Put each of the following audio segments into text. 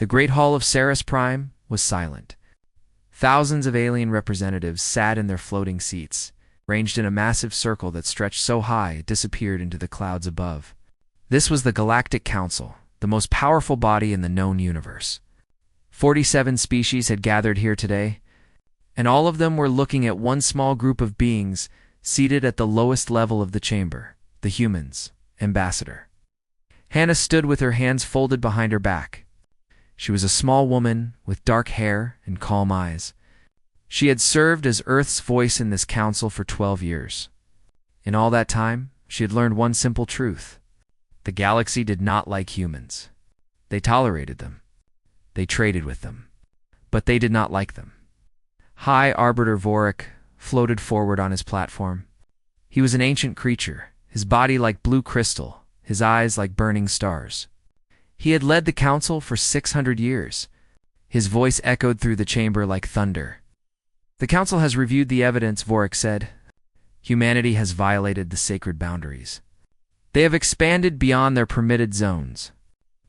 The Great Hall of Ceres Prime was silent. Thousands of alien representatives sat in their floating seats, ranged in a massive circle that stretched so high it disappeared into the clouds above. This was the Galactic Council, the most powerful body in the known universe. 47 species had gathered here today, and all of them were looking at one small group of beings seated at the lowest level of the chamber, the humans, ambassador. Hannah stood with her hands folded behind her back. She was a small woman with dark hair and calm eyes. She had served as Earth's voice in this council for 12 years. In all that time, she had learned one simple truth. The galaxy did not like humans. They tolerated them. They traded with them. But they did not like them. High Arbiter Vorik floated forward on his platform. He was an ancient creature, his body like blue crystal, his eyes like burning stars. He had led the council for 600 years. His voice echoed through the chamber like thunder. The council has reviewed the evidence, Vorik said. Humanity has violated the sacred boundaries. They have expanded beyond their permitted zones.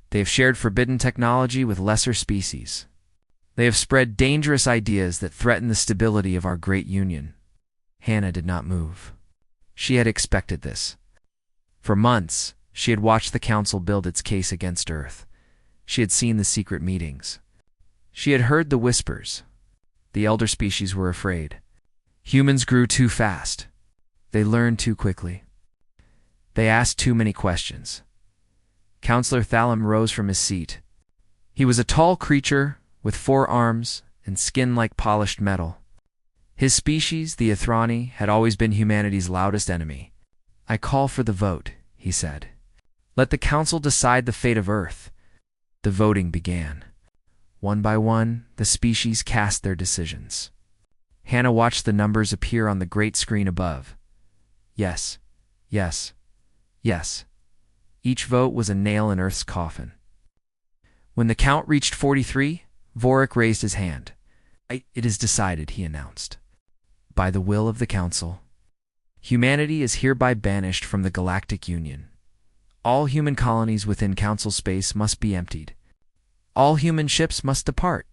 They have shared forbidden technology with lesser species. They have spread dangerous ideas that threaten the stability of our great union. Hannah did not move. She had expected this. For months, she had watched the council build its case against Earth. She had seen the secret meetings. She had heard the whispers. The elder species were afraid. Humans grew too fast. They learned too quickly. They asked too many questions. Counselor Thallam rose from his seat. He was a tall creature with 4 arms and skin like polished metal. His species, the Ithrani, had always been humanity's loudest enemy. I call for the vote, he said. Let the council decide the fate of Earth. The voting began. One by one, the species cast their decisions. Hannah watched the numbers appear on the great screen above. Yes, yes, yes. Each vote was a nail in Earth's coffin. When the count reached 43, Vorik raised his hand. It is decided, he announced. By the will of the council, humanity is hereby banished from the Galactic Union. All human colonies within council space must be emptied. All human ships must depart.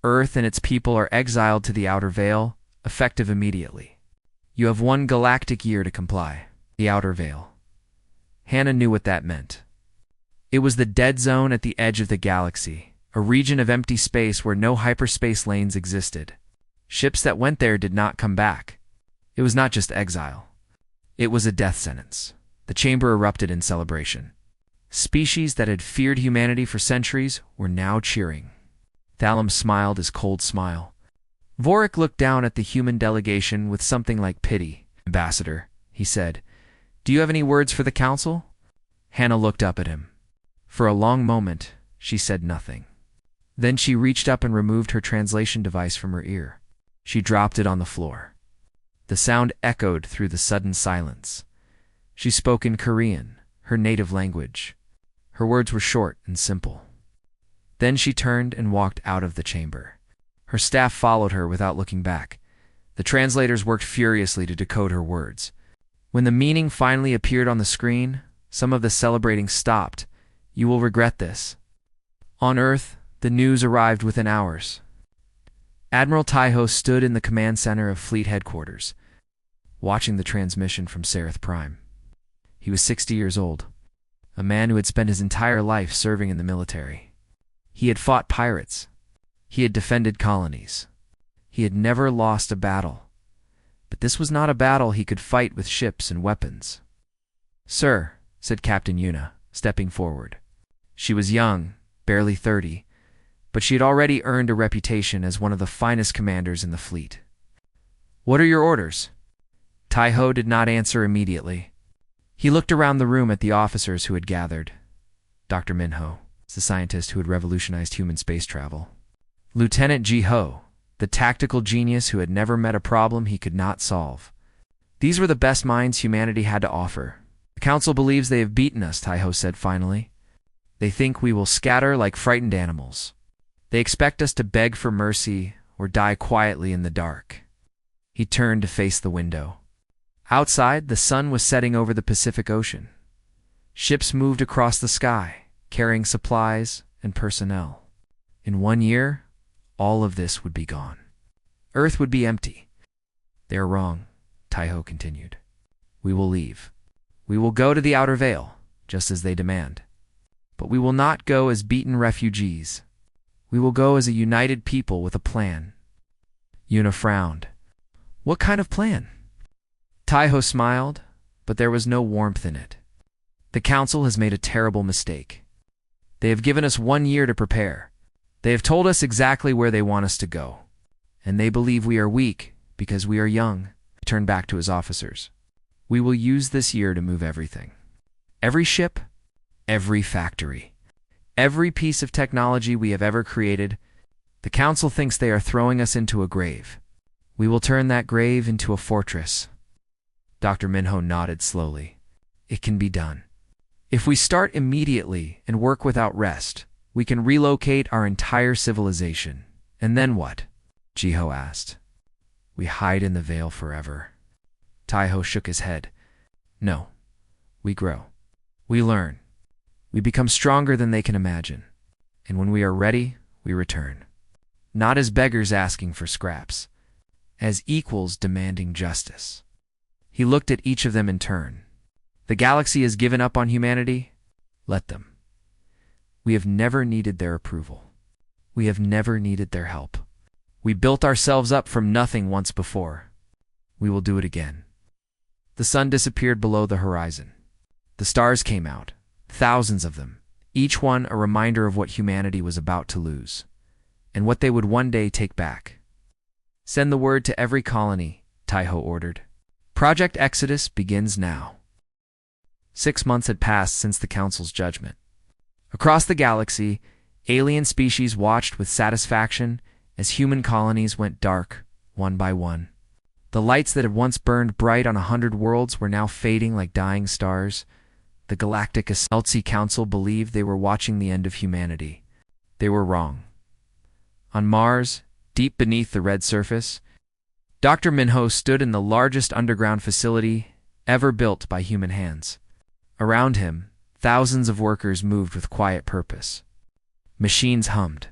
Earth and its people are exiled to the Outer Veil, effective immediately. You have 1 galactic year to comply. The Outer Veil. Hannah knew what that meant. It was the dead zone at the edge of the galaxy, a region of empty space where no hyperspace lanes existed. Ships that went there did not come back. It was not just exile. It was a death sentence. The chamber erupted in celebration. Species that had feared humanity for centuries were now cheering. Thallam smiled his cold smile. Vorik looked down at the human delegation with something like pity. Ambassador, he said, do you have any words for the council? Hannah looked up at him. For a long moment, she said nothing. Then she reached up and removed her translation device from her ear. She dropped it on the floor. The sound echoed through the sudden silence. She spoke in Korean, her native language. Her words were short and simple. Then she turned and walked out of the chamber. Her staff followed her without looking back. The translators worked furiously to decode her words. When the meaning finally appeared on the screen, some of the celebrating stopped. You will regret this. On Earth, the news arrived within hours. Admiral Taiho stood in the command center of Fleet Headquarters, watching the transmission from Sereth Prime. He was 60 years old, a man who had spent his entire life serving in the military. He had fought pirates. He had defended colonies. He had never lost a battle. But this was not a battle he could fight with ships and weapons. Sir, said Captain Yuna, stepping forward. She was young, barely 30, but she had already earned a reputation as one of the finest commanders in the fleet. What are your orders? Taiho did not answer immediately. He looked around the room at the officers who had gathered. Dr. Minho, the scientist who had revolutionized human space travel. Lieutenant Ji-ho, the tactical genius who had never met a problem he could not solve. These were the best minds humanity had to offer. The council believes they have beaten us, Taiho said finally. They think we will scatter like frightened animals. They expect us to beg for mercy or die quietly in the dark. He turned to face the window. Outside, the sun was setting over the Pacific Ocean. Ships moved across the sky, carrying supplies and personnel. In 1 year, all of this would be gone. Earth would be empty. They are wrong, Taiho continued. We will leave. We will go to the outer veil, just as they demand. But we will not go as beaten refugees. We will go as a united people with a plan. Yuna frowned. What kind of plan? Taiho smiled, but there was no warmth in it. The council has made a terrible mistake. They have given us 1 year to prepare. They have told us exactly where they want us to go. And they believe we are weak because we are young. He turned back to his officers. We will use this year to move everything. Every ship, every factory, every piece of technology we have ever created. The council thinks they are throwing us into a grave. We will turn that grave into a fortress. Dr. Minho nodded slowly. It can be done. If we start immediately and work without rest, we can relocate our entire civilization. And then what? Jiho asked. We hide in the veil forever. Taiho shook his head. No. We grow. We learn. We become stronger than they can imagine. And when we are ready, we return. Not as beggars asking for scraps, as equals demanding justice. He looked at each of them in turn. The galaxy has given up on humanity. Let them. We have never needed their approval. We have never needed their help. We built ourselves up from nothing once before. We will do it again. The sun disappeared below the horizon. The stars came out, thousands of them, each one a reminder of what humanity was about to lose, and what they would one day take back. Send the word to every colony, Taiho ordered. Project Exodus begins now. 6 months had passed since the Council's judgment. Across the galaxy, alien species watched with satisfaction as human colonies went dark, one by one. The lights that had once burned bright on 100 worlds were now fading like dying stars. The Galactic HFY Council believed they were watching the end of humanity. They were wrong. On Mars, deep beneath the red surface, Dr. Minho stood in the largest underground facility ever built by human hands. Around him, thousands of workers moved with quiet purpose. Machines hummed.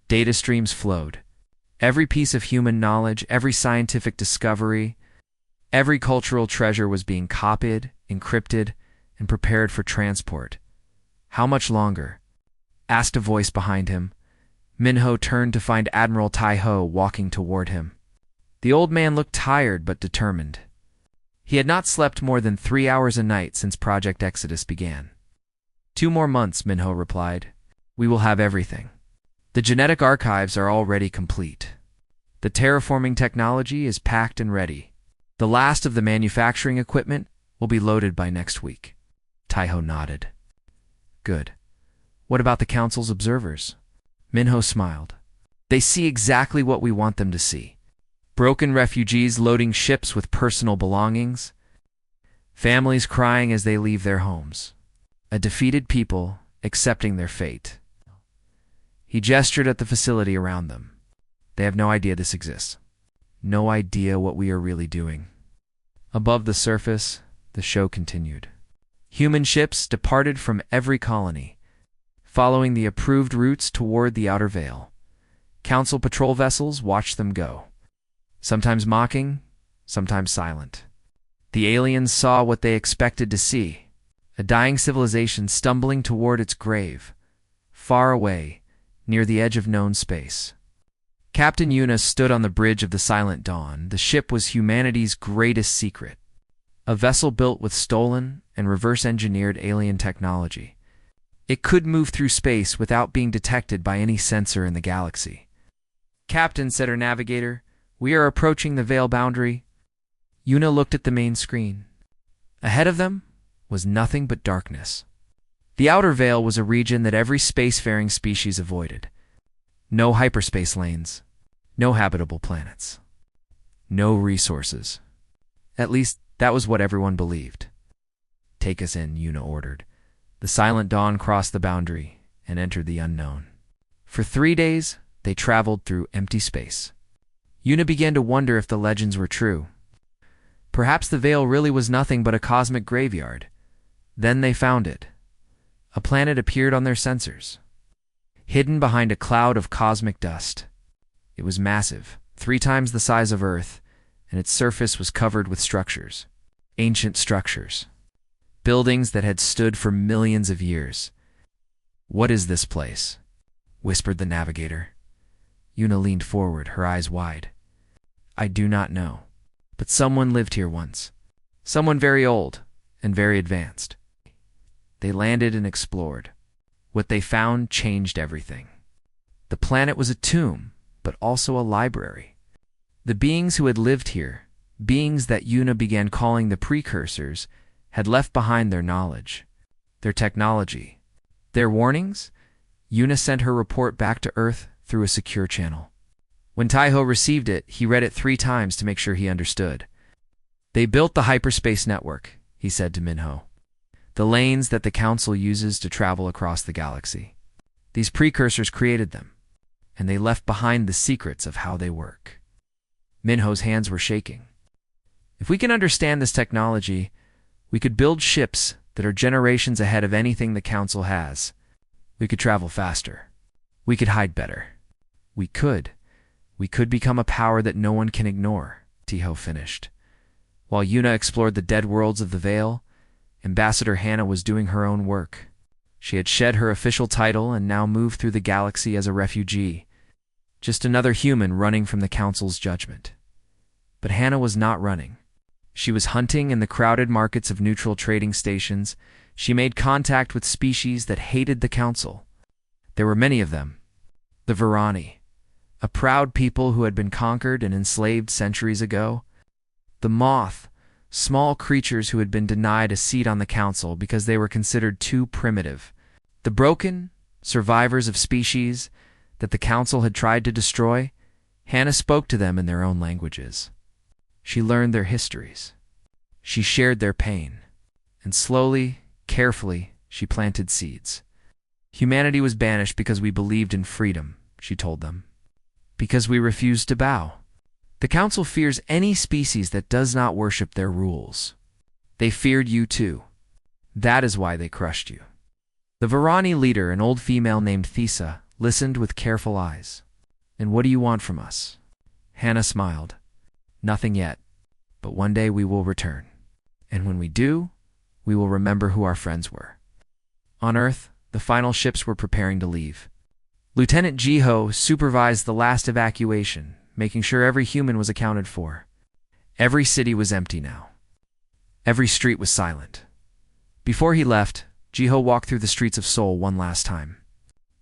Data streams flowed. Every piece of human knowledge, every scientific discovery, every cultural treasure was being copied, encrypted, and prepared for transport. How much longer? Asked a voice behind him. Minho turned to find Admiral Taiho walking toward him. The old man looked tired but determined. He had not slept more than 3 hours a night since Project Exodus began. 2 more months, Minho replied. We will have everything. The genetic archives are already complete. The terraforming technology is packed and ready. The last of the manufacturing equipment will be loaded by next week. Taiho nodded. Good. What about the Council's observers? Minho smiled. They see exactly what we want them to see. Broken refugees loading ships with personal belongings. Families crying as they leave their homes. A defeated people accepting their fate. He gestured at the facility around them. They have no idea this exists. No idea what we are really doing. Above the surface, the show continued. Human ships departed from every colony, following the approved routes toward the outer veil. Council patrol vessels watched them go, sometimes mocking, sometimes silent. The aliens saw what they expected to see, a dying civilization stumbling toward its grave, far away, near the edge of known space. Captain Yuna stood on the bridge of the Silent Dawn. The ship was humanity's greatest secret, a vessel built with stolen and reverse-engineered alien technology. It could move through space without being detected by any sensor in the galaxy. Captain, said her navigator, we are approaching the veil boundary. Yuna looked at the main screen. Ahead of them was nothing but darkness. The outer veil was a region that every spacefaring species avoided. No hyperspace lanes, no habitable planets, no resources. At least, that was what everyone believed. Take us in, Yuna ordered. The Silent Dawn crossed the boundary and entered the unknown. For 3 days, they traveled through empty space. Yuna began to wonder if the legends were true. Perhaps the veil really was nothing but a cosmic graveyard. Then they found it. A planet appeared on their sensors. hidden behind a cloud of cosmic dust. It was massive, 3 times the size of Earth, and its surface was covered with structures. Ancient structures. Buildings that had stood for millions of years. "What is this place?" whispered the navigator. Yuna leaned forward, her eyes wide. "I do not know, but someone lived here once. Someone very old and very advanced. They landed and explored. What they found changed everything. The planet was a tomb, but also a library. The beings who had lived here, beings that Yuna began calling the precursors, had left behind their knowledge, their technology, their warnings. Yuna sent her report back to Earth through a secure channel. When Taiho received it, he read it 3 times to make sure he understood. "They built the hyperspace network," he said to Minho. "The lanes that the Council uses to travel across the galaxy. These precursors created them, and they left behind the secrets of how they work." Minho's hands were shaking. "If we can understand this technology, we could build ships that are generations ahead of anything the Council has. We could travel faster. We could hide better. We could become a power that no one can ignore," Taiho finished. While Yuna explored the dead worlds of the Veil, Ambassador Hannah was doing her own work. She had shed her official title and now moved through the galaxy as a refugee, just another human running from the Council's judgment. But Hannah was not running. She was hunting in the crowded markets of neutral trading stations. She made contact with species that hated the Council. There were many of them. The Virani, a proud people who had been conquered and enslaved centuries ago. The Moth, small creatures who had been denied a seat on the Council because they were considered too primitive. The Broken, survivors of species that the Council had tried to destroy. Hannah spoke to them in their own languages. She learned their histories. She shared their pain. And slowly, carefully, she planted seeds. "Humanity was banished because we believed in freedom," she told them. "Because we refused to bow. The Council fears any species that does not worship their rules. They feared you too. That is why they crushed you." The Virani leader, an old female named Thesa, listened with careful eyes. "And what do you want from us?" Hannah smiled. "Nothing yet, but one day we will return. And when we do, we will remember who our friends were." On Earth, the final ships were preparing to leave. Lieutenant Jiho supervised the last evacuation, making sure every human was accounted for. Every city was empty now. Every street was silent. Before he left, Jiho walked through the streets of Seoul one last time.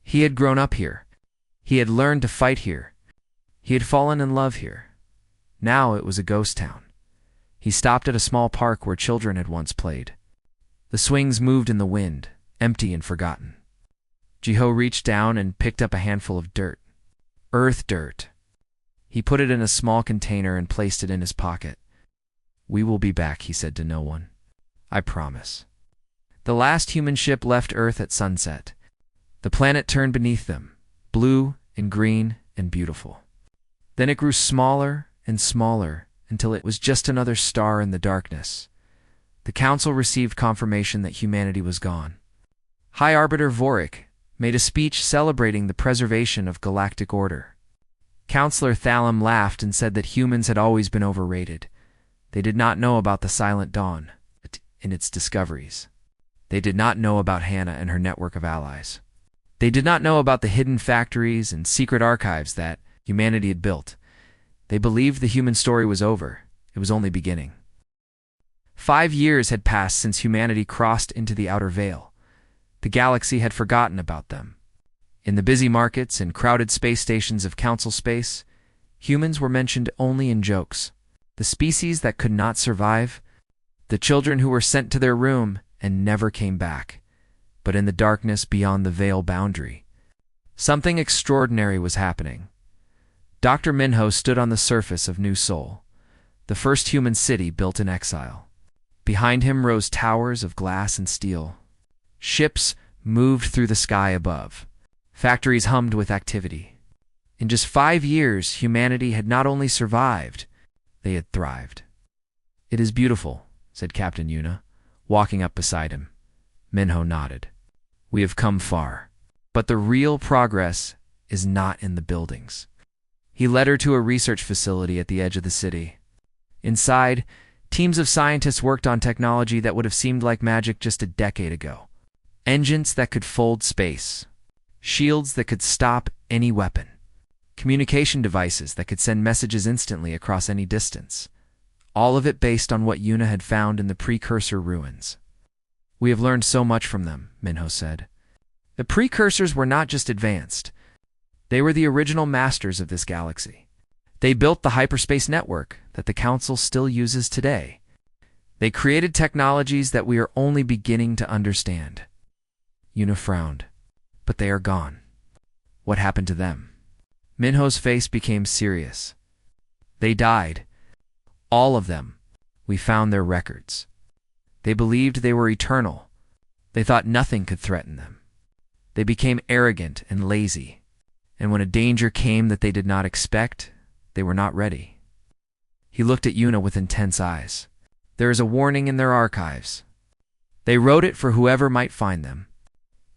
He had grown up here. He had learned to fight here. He had fallen in love here. Now it was a ghost town. He stopped at a small park where children had once played. The swings moved in the wind, empty and forgotten. Jiho reached down and picked up a handful of dirt. Earth dirt. He put it in a small container and placed it in his pocket. "We will be back," he said to no one. "I promise." The last human ship left Earth at sunset. The planet turned beneath them, blue and green and beautiful. Then it grew smaller and smaller until it was just another star in the darkness. The Council received confirmation that humanity was gone. High Arbiter Vorik made a speech celebrating the preservation of galactic order. Counselor Thallam laughed and said that humans had always been overrated. They did not know about the Silent Dawn and its discoveries. They did not know about Hannah and her network of allies. They did not know about the hidden factories and secret archives that humanity had built. They believed the human story was over. It was only beginning. 5 years had passed since humanity crossed into the outer veil. The galaxy had forgotten about them. In the busy markets and crowded space stations of Council space, humans were mentioned only in jokes. The species that could not survive, the children who were sent to their room and never came back. But in the darkness beyond the veil boundary, something extraordinary was happening. Dr. Minho stood on the surface of New Seoul, the first human city built in exile. Behind him rose towers of glass and steel. Ships moved through the sky above. Factories hummed with activity. In just 5 years, humanity had not only survived, they had thrived. "It is beautiful," said Captain Yuna, walking up beside him. Minho nodded. "We have come far." But the real progress is not in the buildings. He led her to a research facility at the edge of the city. Inside, teams of scientists worked on technology that would have seemed like magic just a decade ago. Engines that could fold space, shields that could stop any weapon, communication devices that could send messages instantly across any distance. All of it based on what Yuna had found in the precursor ruins. "We have learned so much from them," Minho said. "The precursors were not just advanced. They were the original masters of this galaxy. They built the hyperspace network that the Council still uses today. They created technologies that we are only beginning to understand." Yuna frowned. "But they are gone. What happened to them?" Minho's face became serious. "They died. All of them. We found their records. They believed they were eternal. They thought nothing could threaten them. They became arrogant and lazy. And when a danger came that they did not expect, they were not ready." He looked at Yuna with intense eyes. "There is a warning in their archives. They wrote it for whoever might find them.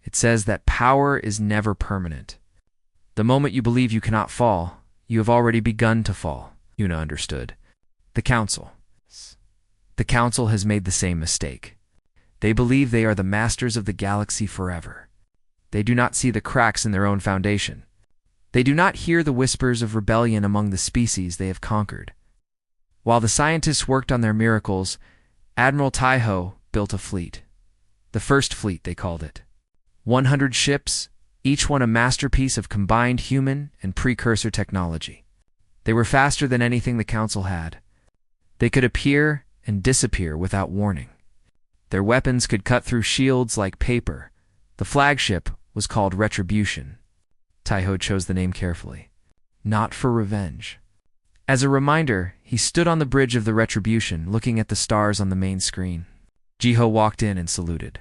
It says that power is never permanent. The moment you believe you cannot fall, you have already begun to fall." Yuna understood. The Council has made the same mistake. They believe they are the masters of the galaxy forever. They do not see the cracks in their own foundation. They do not hear the whispers of rebellion among the species they have conquered. While the scientists worked on their miracles, Admiral Taiho built a fleet. The First Fleet, they called it. 100 ships, each one a masterpiece of combined human and precursor technology. They were faster than anything the Council had. They could appear and disappear without warning. Their weapons could cut through shields like paper. The flagship was called Retribution. Taiho chose the name carefully. Not for revenge. As a reminder, he stood on the bridge of the Retribution, looking at the stars on the main screen. Jiho walked in and saluted.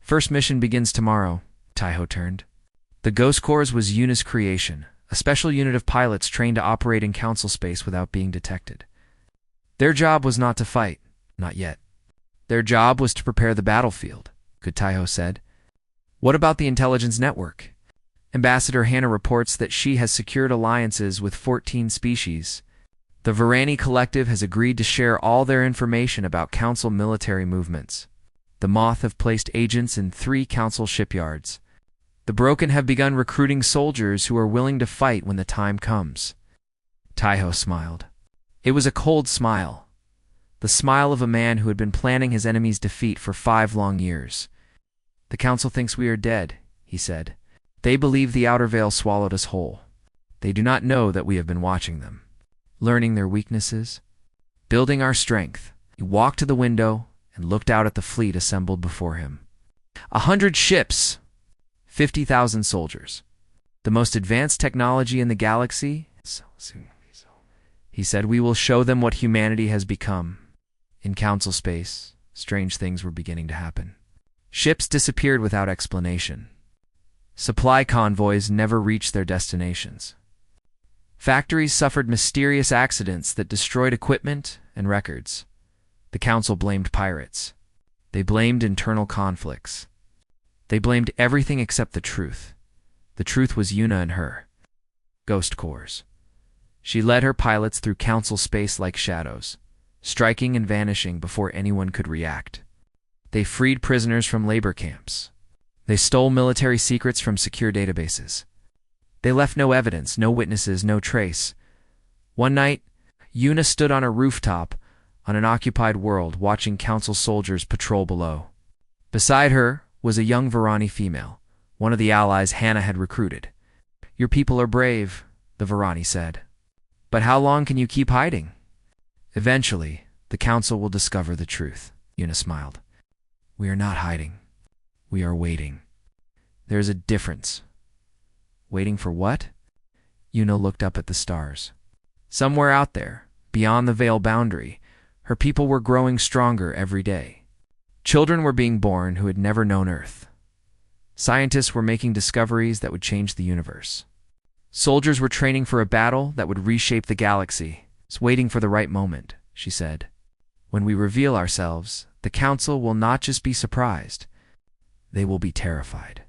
First mission begins tomorrow, Taiho turned. The Ghost Corps was Yuna's creation, a special unit of pilots trained to operate in Council space without being detected. Their job was not to fight, not yet. Their job was to prepare the battlefield, Taiho said. "What about the intelligence network?" Ambassador Hannah reports that she has secured alliances with 14 species. The Varani Collective has agreed to share all their information about Council military movements. The Moth have placed agents in 3 Council shipyards. The Broken have begun recruiting soldiers who are willing to fight when the time comes. Taiho smiled. It was a cold smile. The smile of a man who had been planning his enemy's defeat for 5 long years. "The Council thinks we are dead," he said. "They believe the Outer Veil swallowed us whole. They do not know that we have been watching them, learning their weaknesses, building our strength." He walked to the window and looked out at the fleet assembled before him. 100 ships, 50,000 soldiers, the most advanced technology in the galaxy. He said, "We will show them what humanity has become." In Council space, strange things were beginning to happen. Ships disappeared without explanation. Supply convoys never reached their destinations. Factories suffered mysterious accidents that destroyed equipment and records. The Council blamed pirates. They blamed internal conflicts. They blamed everything except the truth. The truth was Yuna and her. Ghost Corps. She led her pilots through Council space like shadows, striking and vanishing before anyone could react. They freed prisoners from labor camps. They stole military secrets from secure databases. They left no evidence, no witnesses, no trace. One night, Yuna stood on a rooftop on an occupied world, watching Council soldiers patrol below. Beside her was a young Varani female, one of the allies Hannah had recruited. Your people are brave, the Varani said. But how long can you keep hiding? Eventually, the council will discover the truth, Una smiled. We are not hiding. We are waiting. There is a difference. Waiting for what? Una looked up at the stars. Somewhere out there, beyond the veil boundary, her people were growing stronger every day. Children were being born who had never known Earth. Scientists were making discoveries that would change the universe. Soldiers were training for a battle that would reshape the galaxy. It's waiting for the right moment, she said. When we reveal ourselves, the council will not just be surprised. They will be terrified.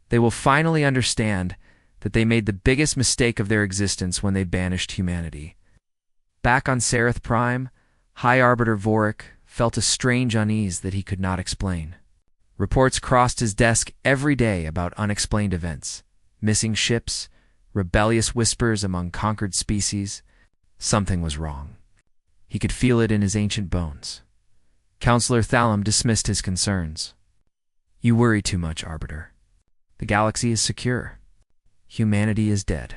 They will finally understand that they made the biggest mistake of their existence when they banished humanity. Back on Sereth Prime, High Arbiter Vorik felt a strange unease that he could not explain. Reports crossed his desk every day about unexplained events, missing ships, rebellious whispers among conquered species. Something was wrong. He could feel it in his ancient bones. Counselor Thallam dismissed his concerns. You worry too much, Arbiter. The galaxy is secure. Humanity is dead.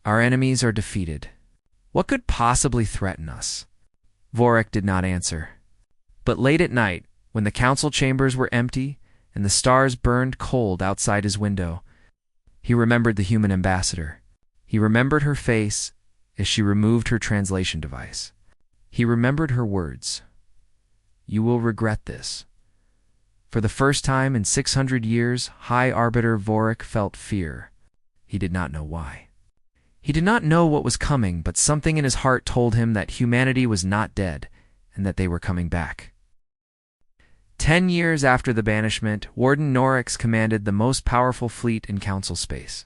Our enemies are defeated. What could possibly threaten us? Vorik did not answer. But late at night, when the council chambers were empty and the stars burned cold outside his window, he remembered the human ambassador. He remembered her face as she removed her translation device. He remembered her words. You will regret this. For the first time in 600 years, High Arbiter Vorik felt fear. He did not know why. He did not know what was coming, but something in his heart told him that humanity was not dead and that they were coming back. 10 years after the banishment, Warden Norix commanded the most powerful fleet in Council space.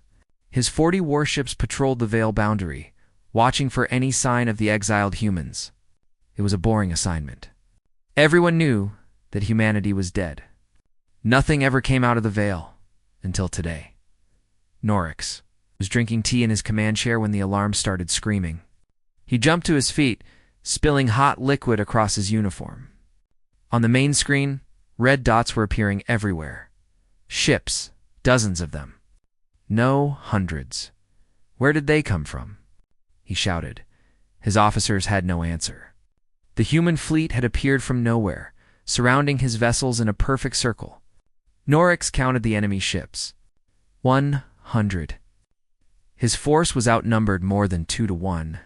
His 40 warships patrolled the Veil boundary, watching for any sign of the exiled humans. It was a boring assignment. Everyone knew that humanity was dead. Nothing ever came out of the Veil until today. Norix was drinking tea in his command chair when the alarm started screaming. He jumped to his feet, spilling hot liquid across his uniform. On the main screen, red dots were appearing everywhere. Ships, dozens of them. No, hundreds. Where did they come from? He shouted. His officers had no answer. The human fleet had appeared from nowhere, surrounding his vessels in a perfect circle. Norix counted the enemy ships. 100. His force was outnumbered more than 2 to 1.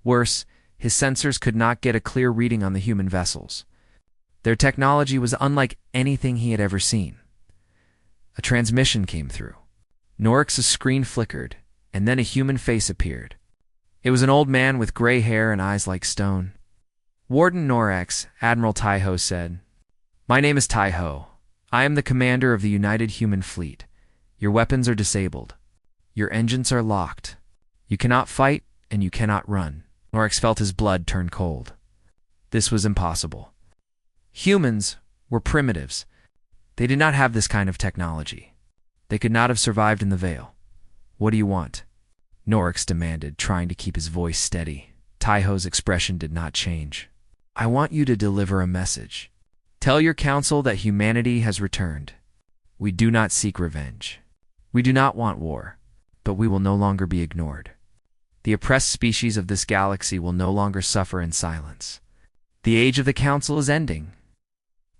Worse, his sensors could not get a clear reading on the human vessels. Their technology was unlike anything he had ever seen. A transmission came through. Norix's screen flickered, and then a human face appeared. It was an old man with gray hair and eyes like stone. Warden Norix, Admiral Taiho said, My name is Taiho. I am the commander of the United Human Fleet. Your weapons are disabled. Your engines are locked. You cannot fight, and you cannot run. Norix felt his blood turn cold. This was impossible. Humans were primitives. They did not have this kind of technology. They could not have survived in the Veil. What do you want? Norix demanded, trying to keep his voice steady. Taiho's expression did not change. I want you to deliver a message. Tell your council that humanity has returned. We do not seek revenge. We do not want war, but we will no longer be ignored. The oppressed species of this galaxy will no longer suffer in silence. The age of the council is ending.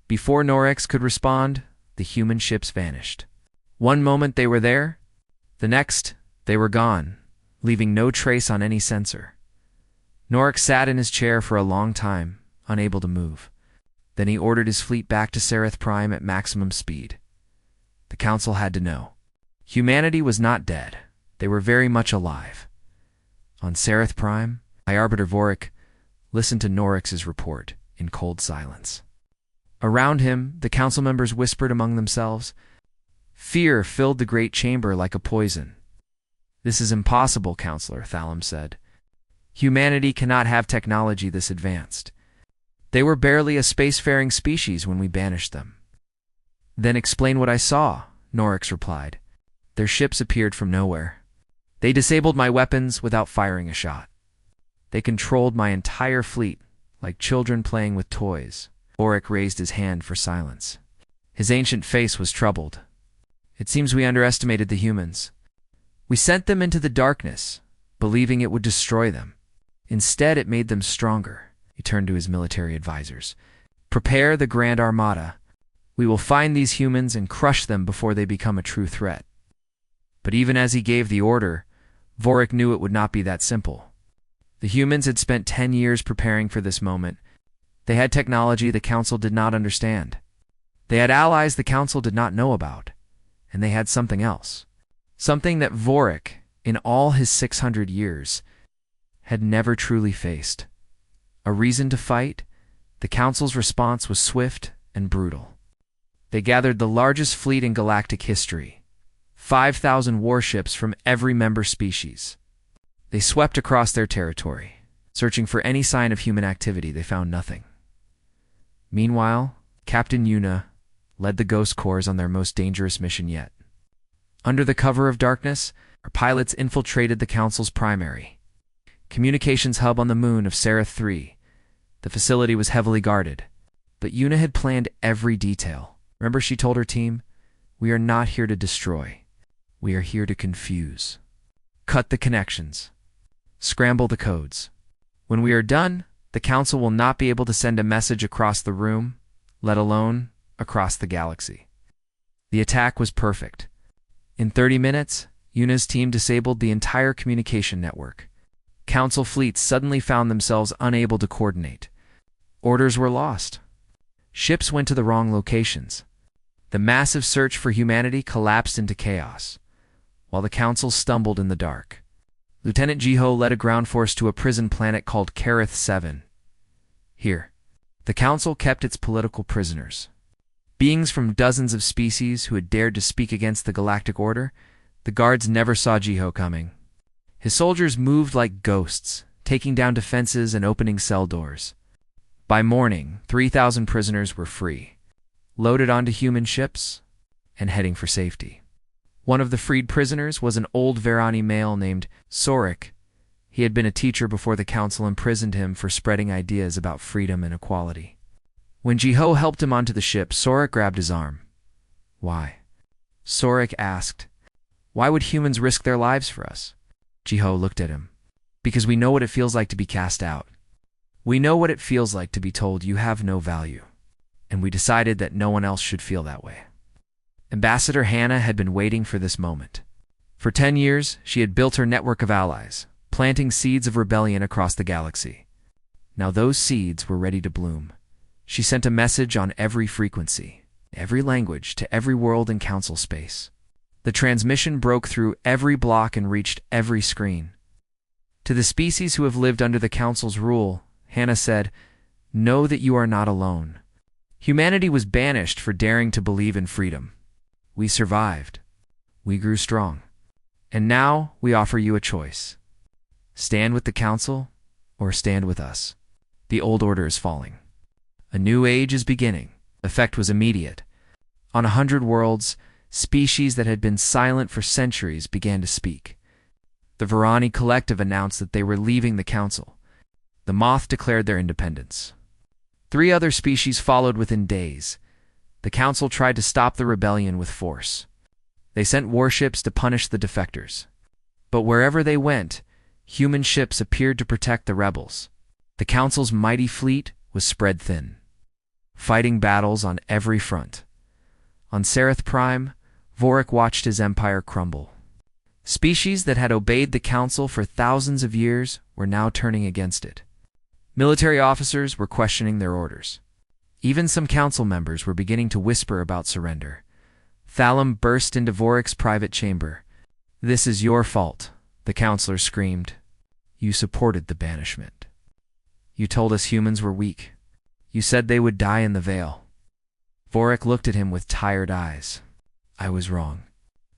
Before Norix could respond, the human ships vanished. One moment they were there, the next they were gone, leaving no trace on any sensor. Norix sat in his chair for a long time, unable to move. Then he ordered his fleet back to Sereth Prime at maximum speed. The council had to know. Humanity was not dead. They were very much alive. On Sereth Prime, High Arbiter Vorik listened to Norix's report in cold silence. Around him, the council members whispered among themselves. Fear filled the great chamber like a poison. This is impossible, Counselor Thallam said. Humanity cannot have technology this advanced. They were barely a spacefaring species when we banished them. Then explain what I saw, Norix replied. Their ships appeared from nowhere. They disabled my weapons without firing a shot. They controlled my entire fleet, like children playing with toys. Vorik raised his hand for silence. His ancient face was troubled. It seems we underestimated the humans. We sent them into the darkness, believing it would destroy them. Instead, it made them stronger. He turned to his military advisors. Prepare the Grand Armada. We will find these humans and crush them before they become a true threat. But even as he gave the order, Vorik knew it would not be that simple. The humans had spent 10 years preparing for this moment. They had technology the Council did not understand. They had allies the Council did not know about. And they had something else. Something that Vorik, in all his 600 years, had never truly faced. A reason to fight. The Council's response was swift and brutal. They gathered the largest fleet in galactic history, 5,000 warships from every member species. They swept across their territory. Searching for any sign of human activity, they found nothing. Meanwhile, Captain Yuna led the Ghost Corps on their most dangerous mission yet. Under the cover of darkness, our pilots infiltrated the Council's primary communications hub on the moon of Sereth 3. The facility was heavily guarded, but Yuna had planned every detail. Remember, she told her team, "We are not here to destroy. We are here to confuse. Cut the connections. Scramble the codes. When we are done, the Council will not be able to send a message across the room, let alone across the galaxy." The attack was perfect. In 30 minutes, Yuna's team disabled the entire communication network. Council fleets suddenly found themselves unable to coordinate. Orders were lost. Ships went to the wrong locations. The massive search for humanity collapsed into chaos, while the Council stumbled in the dark. Lieutenant Jiho led a ground force to a prison planet called Kareth 7. Here, the Council kept its political prisoners. Beings from dozens of species who had dared to speak against the Galactic Order. The guards never saw Jiho coming. His soldiers moved like ghosts, taking down defenses and opening cell doors. By morning, 3,000 prisoners were free, loaded onto human ships, and heading for safety. One of the freed prisoners was an old Verani male named Sorik. He had been a teacher before the Council imprisoned him for spreading ideas about freedom and equality. When Jiho helped him onto the ship, Sorik grabbed his arm. "Why?" Sorik asked. "Why would humans risk their lives for us?" Jiho looked at him. "Because we know what it feels like to be cast out. We know what it feels like to be told you have no value. And we decided that no one else should feel that way." Ambassador Hannah had been waiting for this moment. For 10 years, she had built her network of allies, planting seeds of rebellion across the galaxy. Now those seeds were ready to bloom. She sent a message on every frequency, every language, to every world in Council space. The transmission broke through every block and reached every screen. To the species who have lived under the Council's rule, Hannah said, "Know that you are not alone. Humanity was banished for daring to believe in freedom. We survived. We grew strong. And now we offer you a choice. Stand with the Council or stand with us. The old order is falling. A new age is beginning." The effect was immediate. On 100 worlds, species that had been silent for centuries began to speak. The Verani Collective announced that they were leaving the Council. The Moth declared their independence. 3 other species followed within days. The Council tried to stop the rebellion with force. They sent warships to punish the defectors. But wherever they went, human ships appeared to protect the rebels. The Council's mighty fleet was spread thin, fighting battles on every front. On Sereth Prime, Vorik watched his empire crumble. Species that had obeyed the Council for thousands of years were now turning against it. Military officers were questioning their orders. Even some Council members were beginning to whisper about surrender. Thalum burst into Vorik's private chamber. "This is your fault," the counselor screamed. "You supported the banishment. You told us humans were weak. You said they would die in the Veil." Vorik looked at him with tired eyes. "I was wrong.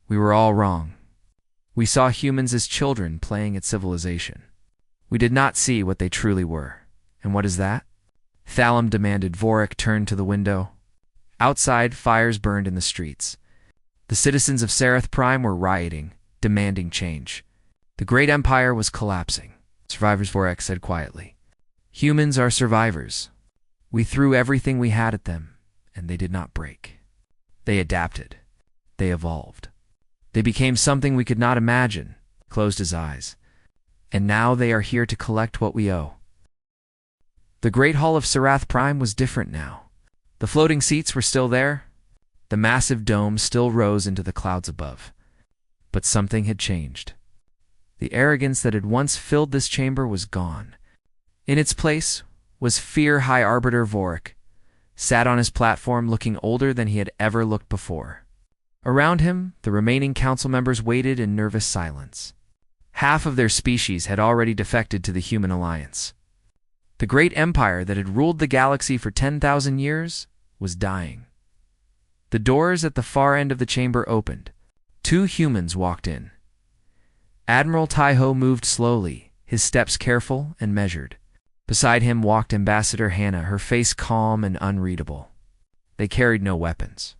We were all wrong. We saw humans as children playing at civilization. We did not see what they truly were. And what is that?" Thalum demanded. Vorik turned to the window. Outside, fires burned in the streets. The citizens of Sereth Prime were rioting, demanding change. The great empire was collapsing. "Survivors," Vorik said quietly. "Humans are survivors. We threw everything we had at them, and they did not break. They adapted. They evolved. They became something we could not imagine, closed his eyes. And now they are here to collect what we owe. The Great Hall of Sarath Prime was different now. The floating seats were still there. The massive dome still rose into the clouds above. But something had changed. The arrogance that had once filled this chamber was gone. In its place was Fear High Arbiter Vorik, sat on his platform looking older than he had ever looked before. Around him, the remaining council members waited in nervous silence. Half of their species had already defected to the Human Alliance. The great empire that had ruled the galaxy for 10,000 years was dying. The doors at the far end of the chamber opened. 2 humans walked in. Admiral Taiho moved slowly, his steps careful and measured. Beside him walked Ambassador Hannah, her face calm and unreadable. They carried no weapons.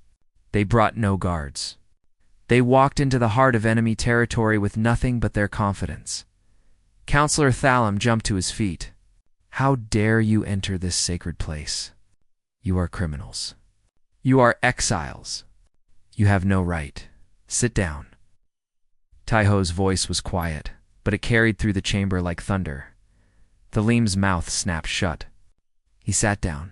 They brought no guards. They walked into the heart of enemy territory with nothing but their confidence. Counselor Thallam jumped to his feet. How dare you enter this sacred place? You are criminals. You are exiles. You have no right. Sit down. Taiho's voice was quiet, but it carried through the chamber like thunder. Thalim's mouth snapped shut. He sat down.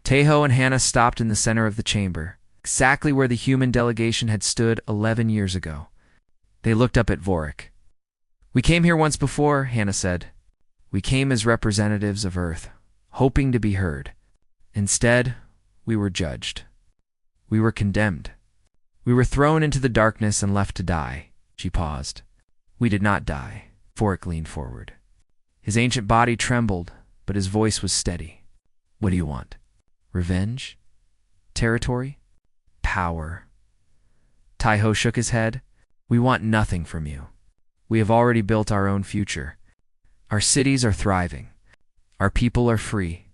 Taiho and Hannah stopped in the center of the chamber, exactly where the human delegation had stood 11 years ago. They looked up at Vorik. We came here once before, Hannah said. We came as representatives of Earth, hoping to be heard. Instead, we were judged. We were condemned. We were thrown into the darkness and left to die. She paused. We did not die. Vorik leaned forward. His ancient body trembled, but his voice was steady. What do you want? Revenge? Territory? Power? Taiho shook his head. We want nothing from you. We have already built our own future. Our cities are thriving. Our people are free.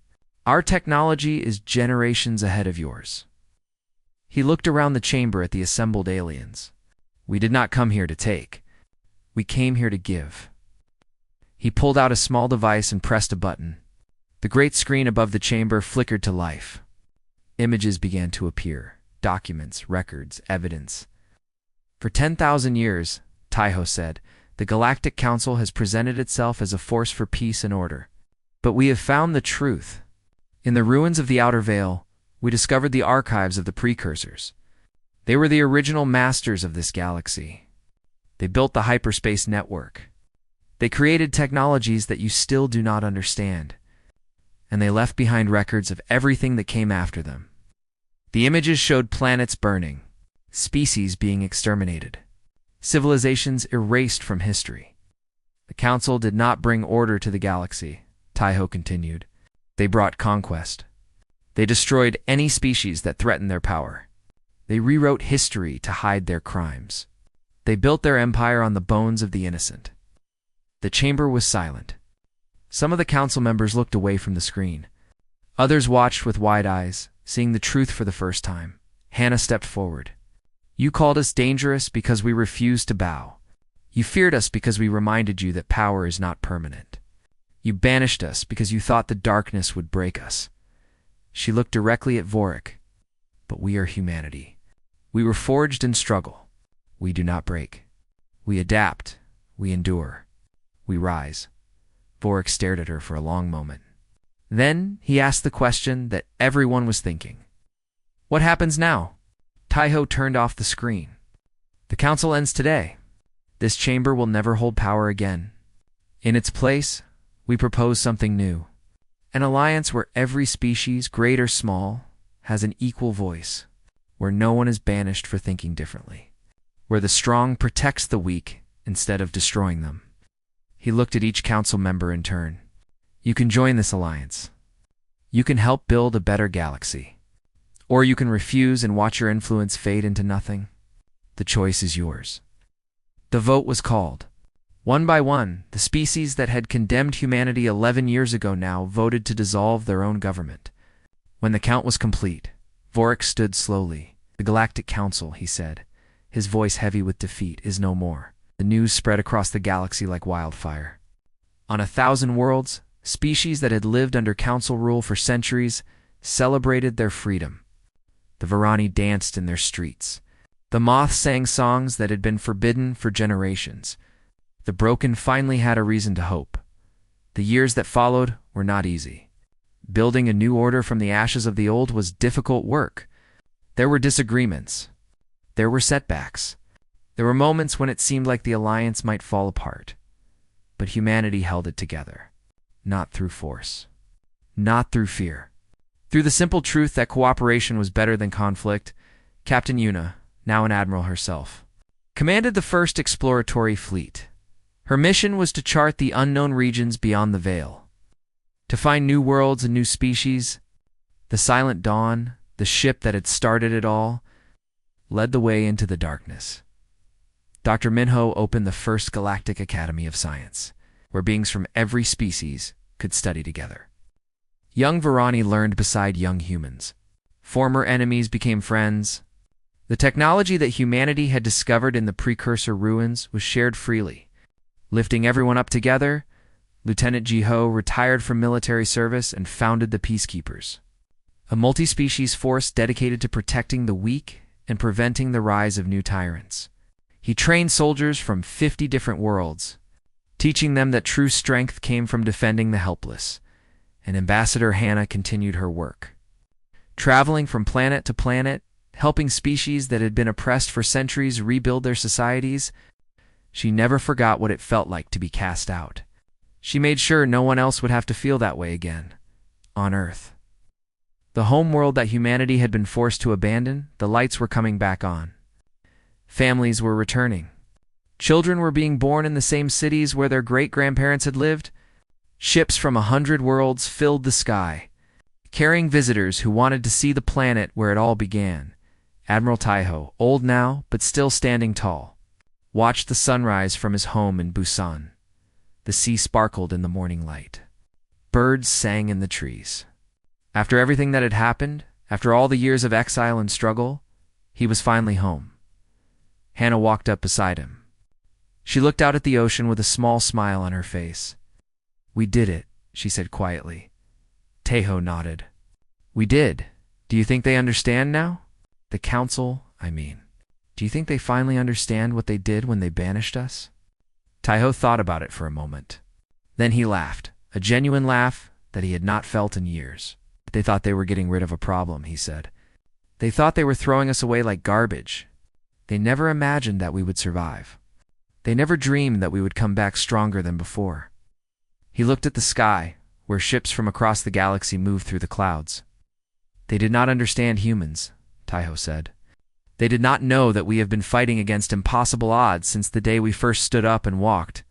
Our technology is generations ahead of yours. He looked around the chamber at the assembled aliens. We did not come here to take. We came here to give. He pulled out a small device and pressed a button. The great screen above the chamber flickered to life. Images began to appear. Documents, records, evidence. For 10,000 years, Taiho said, the Galactic Council has presented itself as a force for peace and order. But we have found the truth. In the ruins of the Outer Veil, we discovered the archives of the precursors. They were the original masters of this galaxy. They built the hyperspace network. They created technologies that you still do not understand. And they left behind records of everything that came after them. The images showed planets burning, species being exterminated, civilizations erased from history. The Council did not bring order to the galaxy, Taiho continued. They brought conquest. They destroyed any species that threatened their power. They rewrote history to hide their crimes. They built their empire on the bones of the innocent. The chamber was silent. Some of the council members looked away from the screen. Others watched with wide eyes, seeing the truth for the first time. Hannah stepped forward. You called us dangerous because we refused to bow. You feared us because we reminded you that power is not permanent. You banished us because you thought the darkness would break us. She looked directly at Vorik. But we are humanity. We were forged in struggle. We do not break. We adapt. We endure. We rise. Vorik stared at her for a long moment. Then he asked the question that everyone was thinking. What happens now? Taiho turned off the screen. The council ends today. This chamber will never hold power again. In its place, we propose something new. An alliance where every species, great or small, has an equal voice. Where no one is banished for thinking differently. Where the strong protects the weak instead of destroying them. He looked at each council member in turn. You can join this alliance. You can help build a better galaxy. Or you can refuse and watch your influence fade into nothing. The choice is yours. The vote was called. One by one, the species that had condemned humanity 11 years ago now voted to dissolve their own government. When the count was complete, Vorik stood slowly. The Galactic Council, he said, his voice heavy with defeat, is no more. The news spread across the galaxy like wildfire. On 1,000 worlds, species that had lived under council rule for centuries celebrated their freedom. The Varani danced in their streets. The moths sang songs that had been forbidden for generations. The broken finally had a reason to hope. The years that followed were not easy. Building a new order from the ashes of the old was difficult work. There were disagreements. There were setbacks. There were moments when it seemed like the alliance might fall apart. But humanity held it together. Not through force. Not through fear. Through the simple truth that cooperation was better than conflict, Captain Yuna, now an admiral herself, commanded the first exploratory fleet. Her mission was to chart the unknown regions beyond the veil. To find new worlds and new species, the Silent Dawn, the ship that had started it all, led the way into the darkness. Dr. Minho opened the first Galactic Academy of Science, where beings from every species could study together. Young Varani learned beside young humans. Former enemies became friends. The technology that humanity had discovered in the precursor ruins was shared freely. Lifting everyone up together, Lieutenant Jiho retired from military service and founded the Peacekeepers, a multi-species force dedicated to protecting the weak and preventing the rise of new tyrants. He trained soldiers from 50 different worlds, teaching them that true strength came from defending the helpless. And Ambassador Hannah continued her work, traveling from planet to planet, helping species that had been oppressed for centuries rebuild their societies. She never forgot what it felt like to be cast out. She made sure no one else would have to feel that way again, on Earth. The home world that humanity had been forced to abandon, the lights were coming back on. Families were returning. Children were being born in the same cities where their great-grandparents had lived. Ships from 100 worlds filled the sky, carrying visitors who wanted to see the planet where it all began. Admiral Taiho, old now but still standing tall, watched the sunrise from his home in Busan. The sea sparkled in the morning light. Birds sang in the trees. After everything that had happened, after all the years of exile and struggle, he was finally home. Hannah walked up beside him. She looked out at the ocean with a small smile on her face. "We did it," she said quietly. Taiho nodded. "We did. Do you think they understand now? The council, I mean. Do you think they finally understand what they did when they banished us?" Taiho thought about it for a moment. Then he laughed, a genuine laugh that he had not felt in years. "They thought they were getting rid of a problem," he said. "They thought they were throwing us away like garbage. They never imagined that we would survive. They never dreamed that we would come back stronger than before." He looked at the sky, where ships from across the galaxy moved through the clouds. "They did not understand humans," Taiho said. "They did not know that we have been fighting against impossible odds since the day we first stood up and walked.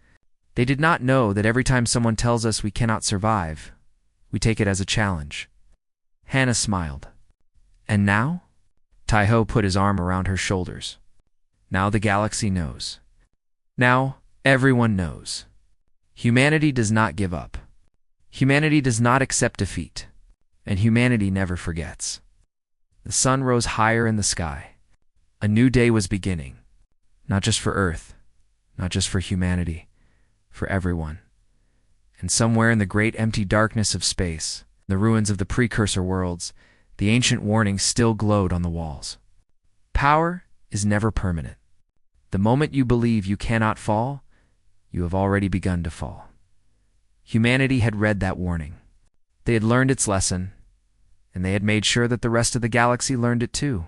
They did not know that every time someone tells us we cannot survive, we take it as a challenge." Hannah smiled. "And now?" Taiho put his arm around her shoulders. "Now the galaxy knows. Now everyone knows. Humanity does not give up. Humanity does not accept defeat. And humanity never forgets." The sun rose higher in the sky. A new day was beginning. Not just for Earth, not just for humanity, for everyone. And somewhere in the great empty darkness of space, the ruins of the precursor worlds, the ancient warning still glowed on the walls. Power is never permanent. The moment you believe you cannot fall, you have already begun to fall. Humanity had read that warning. They had learned its lesson, and they had made sure that the rest of the galaxy learned it too.